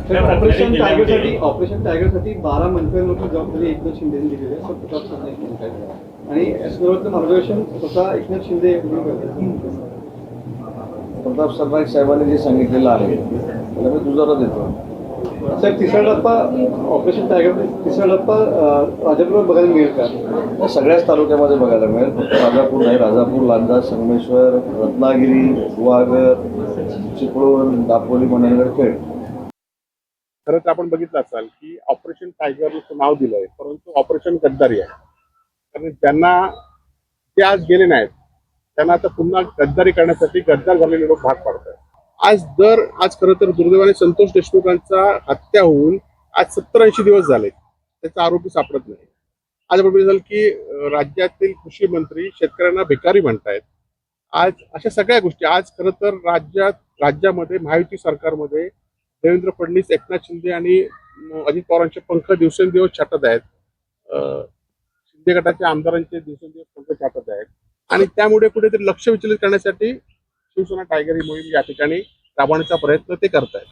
Operation टायगरसाठी 12 मंत्र्यांवरची जबाबदारी एकनाथ शिंदेने दिलेली आहे, असं प्रताप सरनाईक यांनी सांगितलं. आणि यासंदर्भातलं मार्गदर्शन स्वतः एकनाथ शिंदे यांनी करतात. प्रताप सरनाईक साहेबांनी जे सांगितलेलं आहे त्याला मी दुजोरा देतो. साहेब, तिसरा टप्पा ऑपरेशन टायगर, तिसरा टप्पा राजापूर बघायला मिळेल का? सगळ्याच तालुक्यामध्ये बघायला मिळेल. फक्त राजापूर नाही, राजापूर, लांजा, संगमेश्वर, रत्नागिरी, गुहागर, चिपळूण, दापोली, मंडणगड, खेड. खरं तर आपण बघितलं असाल की ऑपरेशन टायगरचं नाव दिलंय, परंतु ऑपरेशन गद्दारी आहे. कारण त्यांना ते आज गेले नाहीत, त्यांना आता पुन्हा गद्दारी करण्यासाठी गद्दार झालेले लोक भाग पाडतात. आज खरं तर दुर्दैवाने संतोष देशमुखांचा हत्या होऊन आज 70-80 दिवस झाले, त्याचा आरोपी सापडत नाही. आज आपण बघितलं की राज्यातील कृषी मंत्री शेतकऱ्यांना भिकारी म्हणतायत. आज अशा सगळ्या गोष्टी, आज खरं तर राज्यामध्ये महायुती सरकारमध्ये देवेंद्र फडणवीस, एकनाथ शिंदे आणि अजित पवारांचे पंख दिवसेंदिवस छाटत आहेत. शिंदे गटाच्या आमदारांचे दिवसेंदिवस पंख छाटत आहेत. आणि त्यामुळे कुठेतरी लक्ष विचलित करण्यासाठी शिवसेना टायगर ही मोहीम या ठिकाणी राबवण्याचा प्रयत्न ते करत आहेत.